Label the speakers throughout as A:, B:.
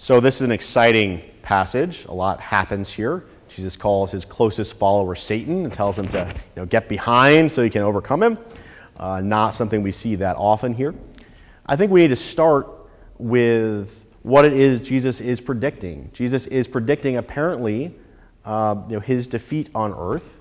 A: So this is an exciting passage. A lot happens here. Jesus calls his closest follower Satan and tells him to get behind so he can overcome him. Not something we see that often here. I think we need to start with what it is Jesus is predicting. Jesus is predicting apparently his defeat on earth.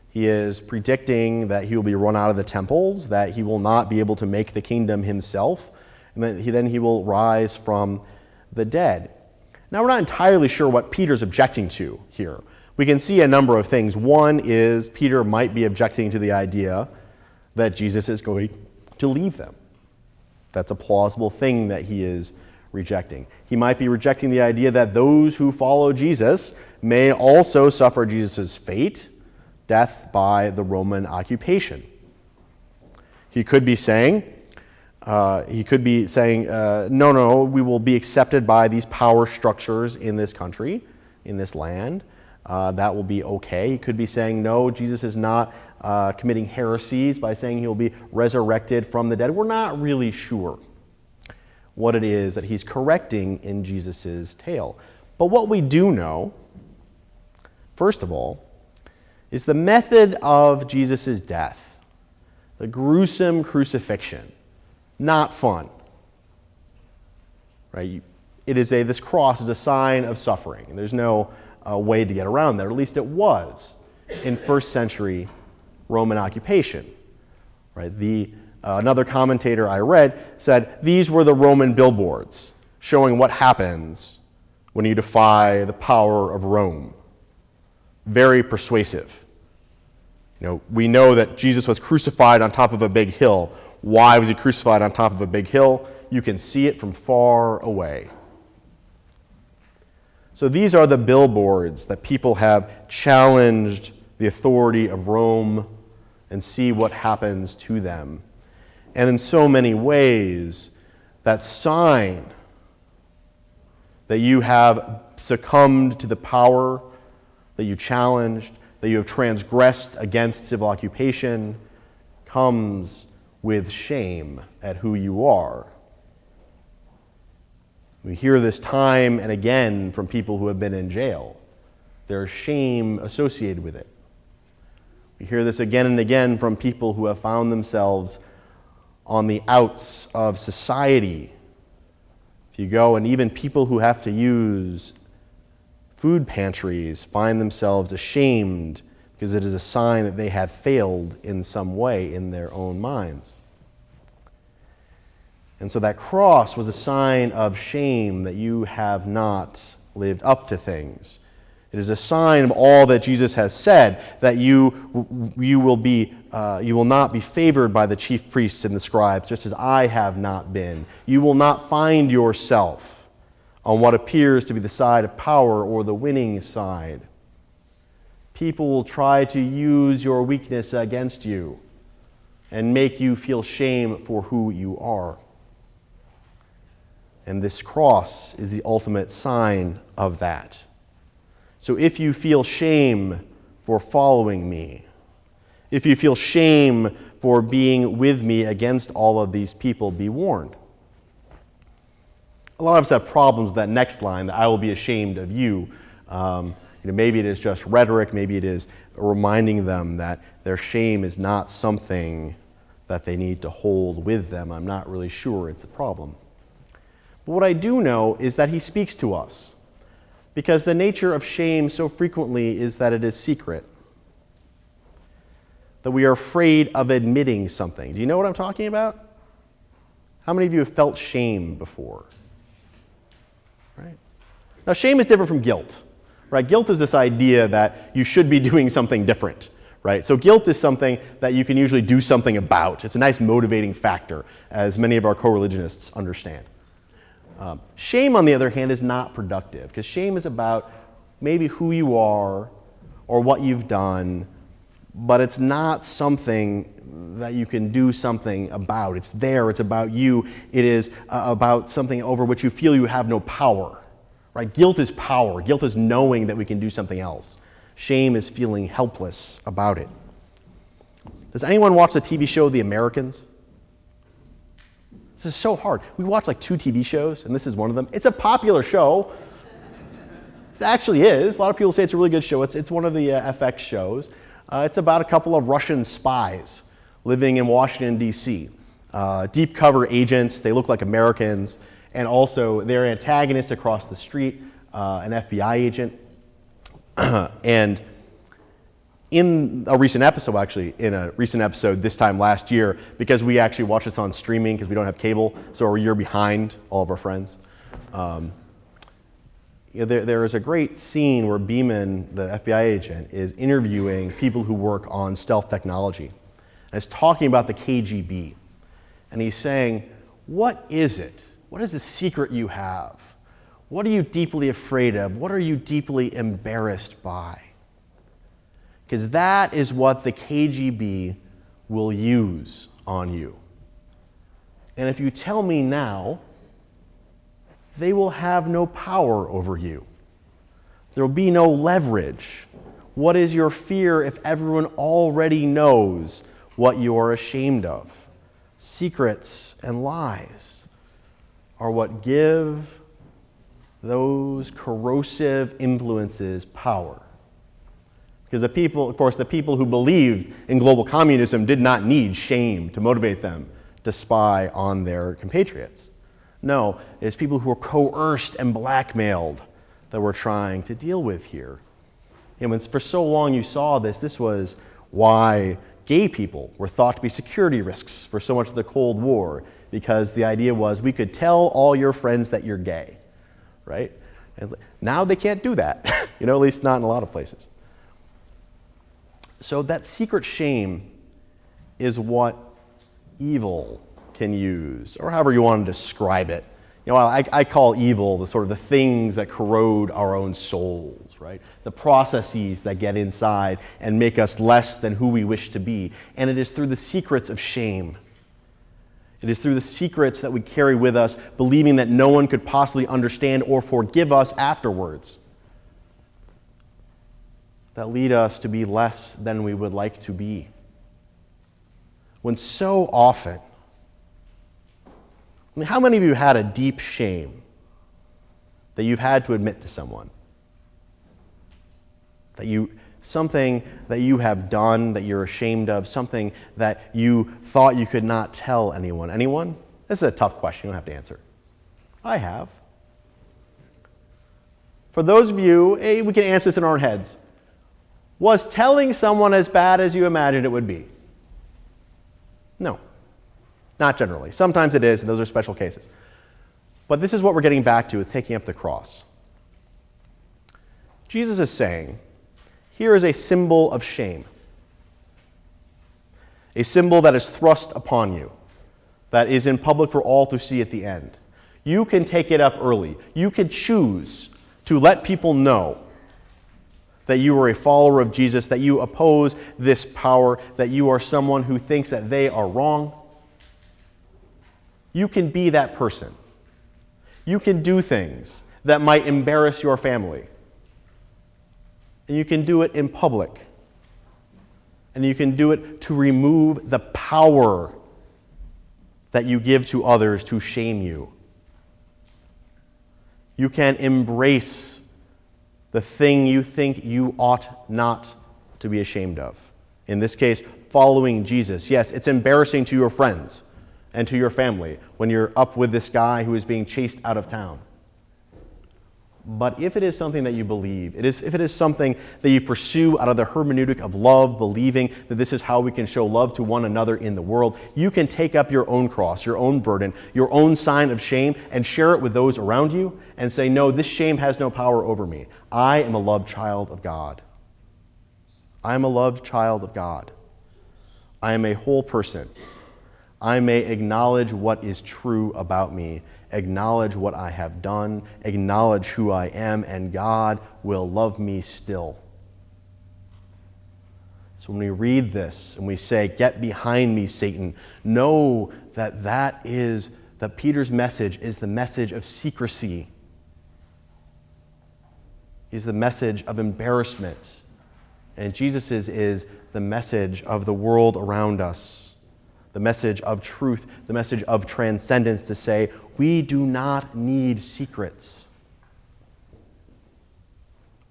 A: He is predicting that he will be run out of the temples, that he will not be able to make the kingdom himself, and that then he will rise from the dead. Now, we're not entirely sure what Peter's objecting to here. We can see a number of things. One is Peter might be objecting to the idea that Jesus is going to leave them. That's a plausible thing that he is rejecting. He might be rejecting the idea that those who follow Jesus may also suffer Jesus' fate, death by the Roman occupation. He could be saying, no, we will be accepted by these power structures in this country, in this land. That will be okay. He could be saying, no, Jesus is not committing heresies by saying he will be resurrected from the dead. We're not really sure what it is that he's correcting in Jesus' tale. But what we do know, first of all, is the method of Jesus' death, the gruesome crucifixion. Not fun. Right? This cross is a sign of suffering. There's no way to get around that, or at least it was in first century Roman occupation. Right? Another commentator I read said these were the Roman billboards showing what happens when you defy the power of Rome. Very persuasive. We know that Jesus was crucified on top of a big hill. Why was he crucified on top of a big hill? You can see it from far away. So these are the billboards that people have challenged the authority of Rome and see what happens to them. And in so many ways, that sign that you have succumbed to the power that you challenged, that you have transgressed against civil occupation, comes with shame at who you are. We hear this time and again from people who have been in jail. There's shame associated with it. We hear this again and again from people who have found themselves on the outs of society. If you go, and even people who have to use food pantries find themselves ashamed because it is a sign that they have failed in some way in their own minds. And so that cross was a sign of shame that you have not lived up to things. It is a sign of all that Jesus has said, that you will not be favored by the chief priests and the scribes, just as I have not been. You will not find yourself on what appears to be the side of power or the winning side. People will try to use your weakness against you and make you feel shame for who you are. And this cross is the ultimate sign of that. So if you feel shame for following me, if you feel shame for being with me against all of these people, be warned. A lot of us have problems with that next line, that I will be ashamed of you. Maybe it is just rhetoric, maybe it is reminding them that their shame is not something that they need to hold with them. I'm not really sure it's a problem. But what I do know is that he speaks to us, because the nature of shame so frequently is that it is secret, that we are afraid of admitting something. Do you know what I'm talking about? How many of you have felt shame before? Right? Now, shame is different from guilt. Right? Guilt is this idea that you should be doing something different. Right? So guilt is something that you can usually do something about. It's a nice motivating factor, as many of our co-religionists understand. Shame, on the other hand, is not productive, because shame is about maybe who you are or what you've done, but it's not something that you can do something about. It's there. It's about you. It is about something over which you feel you have no power. Right? Guilt is power. Guilt is knowing that we can do something else. Shame is feeling helpless about it. Does anyone watch the TV show The Americans? It's This is so hard. We watch like 2 TV shows, and this is one of them. It's a popular show. It actually is. A lot of people say it's a really good show. It's one of the FX shows. It's about a couple of Russian spies living in Washington, D.C. Deep cover agents. They look like Americans. And also, their antagonist across the street, an FBI agent. And in a recent episode this time last year, because we actually watch this on streaming because we don't have cable, so we're a year behind all of our friends. There is a great scene where Beeman, the FBI agent, is interviewing people who work on stealth technology. And he's talking about the KGB. And he's saying, what is it? What is the secret you have? What are you deeply afraid of? What are you deeply embarrassed by? Because that is what the KGB will use on you. And if you tell me now, they will have no power over you. There will be no leverage. What is your fear if everyone already knows what you are ashamed of? Secrets and lies are what give those corrosive influences power. Because the people who believed in global communism did not need shame to motivate them to spy on their compatriots. No, it's people who were coerced and blackmailed that we're trying to deal with here. And when for so long you saw this was why gay people were thought to be security risks for so much of the Cold War, because the idea was we could tell all your friends that you're gay, right? And now they can't do that, at least not in a lot of places. So that secret shame is what evil can use, or however you want to describe it. I call evil the things that corrode our own souls, right? The processes that get inside and make us less than who we wish to be. And it is through the secrets of shame. It is through the secrets that we carry with us, believing that no one could possibly understand or forgive us afterwards, that lead us to be less than we would like to be. When so often, how many of you had a deep shame that you've had to admit to someone? Something that you have done that you're ashamed of, something that you thought you could not tell anyone. Anyone? This is a tough question, you don't have to answer. I have. For those of you, we can answer this in our heads. Was telling someone as bad as you imagined it would be? No. Not generally. Sometimes it is, and those are special cases. But this is what we're getting back to with taking up the cross. Jesus is saying, here is a symbol of shame. A symbol that is thrust upon you, that is in public for all to see at the end. You can take it up early. You can choose to let people know that you are a follower of Jesus, that you oppose this power, that you are someone who thinks that they are wrong. You can be that person. You can do things that might embarrass your family. And you can do it in public. And you can do it to remove the power that you give to others to shame you. You can embrace the thing you think you ought not to be ashamed of. In this case, following Jesus. Yes, it's embarrassing to your friends and to your family when you're up with this guy who is being chased out of town. But if it is something that you believe, if it is something that you pursue out of the hermeneutic of love, believing that this is how we can show love to one another in the world, you can take up your own cross, your own burden, your own sign of shame, and share it with those around you and say, no, this shame has no power over me. I am a loved child of God. I am a loved child of God. I am a whole person. I may acknowledge what is true about me, acknowledge what I have done, acknowledge who I am, and God will love me still. So when we read this and we say, get behind me, Satan, know that Peter's message is the message of secrecy. He's the message of embarrassment. And Jesus's is the message of the world around us. the message of truth, the message of transcendence, to say we do not need secrets.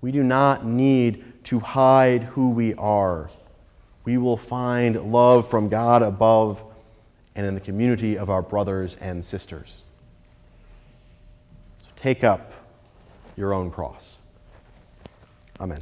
A: We do not need to hide who we are. We will find love from God above and in the community of our brothers and sisters. So take up your own cross. Amen.